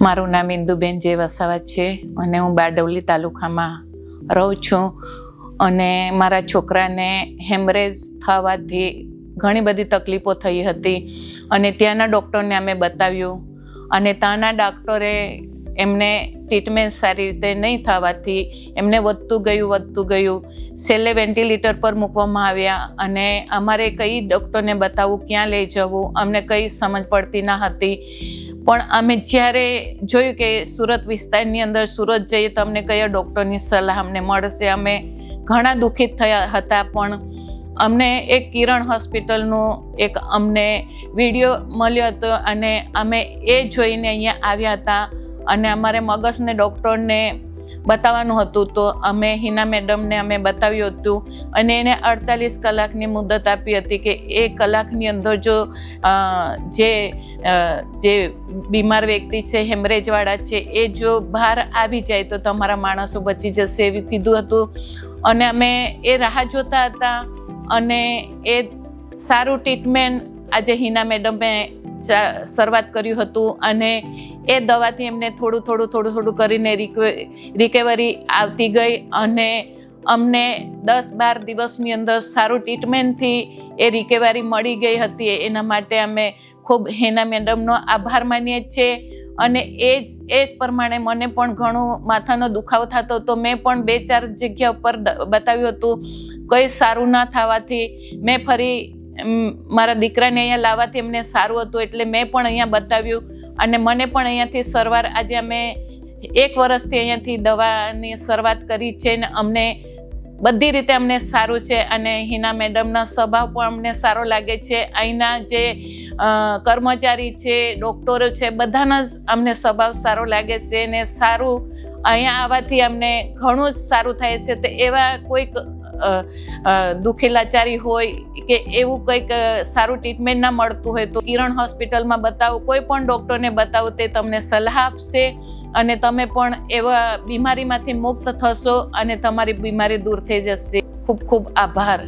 મારું નામ ઇન્દુબેન જે વસાવા છે અને હું બારડોલી તાલુકામાં રહું છું અને મારા છોકરાને હેમરેજ થવાથી ઘણી બધી તકલીફો થઈ હતી અને ત્યાંના ડૉક્ટરને અમે બતાવ્યું અને ત્યાંના ડૉક્ટરે એમને ટ્રીટમેન્ટ સારી રીતે નહીં થવાથી એમને વધતું ગયું છેલ્લે વેન્ટિલેટર પર મૂકવામાં આવ્યા અને અમારે કઈ ડૉક્ટરને બતાવવું, ક્યાં લઈ જવું, અમને કંઈ સમજ પડતી ન હતી. પણ અમે જ્યારે જોયું કે સુરત વિસ્તારની અંદર સુરત જઈએ તો અમને કયા ડૉક્ટરની સલાહ અમને મળશે, અમે ઘણા દુઃખિત થયા હતા. પણ અમને એક કિરણ હોસ્પિટલનું એક અમને વિડીયો મળ્યો હતો અને અમે એ જોઈને અહીંયા આવ્યા હતા અને અમારે મગજને ડૉક્ટરને બતાવવાનું હતું. તો અમે હિના મેડમને અમે બતાવ્યું હતું અને એને 48 કલાકની મુદત આપી હતી કે એ કલાકની અંદર જો જે બીમાર વ્યક્તિ છે, હેમરેજવાળા છે, એ જો બહાર આવી જાય તો તમારા માણસો બચી જશે એવું કીધું હતું. અને અમે એ રાહ જોતા હતા અને એ સારું ટ્રીટમેન્ટ આજે હિના મેડમે શરૂઆત કર્યું હતું અને એ દવાથી એમને થોડું કરીને રિકવરી આવતી ગઈ અને અમને 10-12 દિવસની અંદર સારું ટ્રીટમેન્ટથી એ રિકવરી મળી ગઈ હતી. એના માટે અમે ખૂબ હિના મેડમનો આભાર માનીએ છીએ. અને એ જ પ્રમાણે મને પણ ઘણું માથાનો દુખાવો થતો હતો. મેં પણ 2-4 જગ્યા ઉપર બતાવ્યું હતું, કંઈ સારું ના થવાથી મેં ફરી મારા દીકરાને અહીંયા લાવવાથી એમને સારું હતું એટલે મેં પણ અહીંયા બતાવ્યું અને મને પણ અહીંયાથી સારવાર આજે અમે 1 વર્ષથી અહીંયાથી દવાની શરૂઆત કરી છે ને અમને બધી રીતે અમને સારું છે. અને હિના મેડમનો સ્વભાવ પણ અમને સારો લાગે છે. અહીંના જે કર્મચારી છે, ડૉક્ટરો છે, બધાનો જ અમને સ્વભાવ સારો લાગે છે ને સારું અહીંયા આવવાથી અમને ઘણું જ સારું થાય છે. તો એવા કોઈક દુઃખી લાચારી હોય કે એવું કંઈક સારું ટ્રીટમેન્ટ ના મળતું હોય તો કિરણ હોસ્પિટલમાં બતાવો, કોઈ પણ ડૉક્ટરને બતાવો, તે તમને સલાહ આપશે અને તમે પણ એવા બીમારીમાંથી મુક્ત થશો અને તમારી બીમારી દૂર થઈ જશે. ખૂબ ખૂબ આભાર.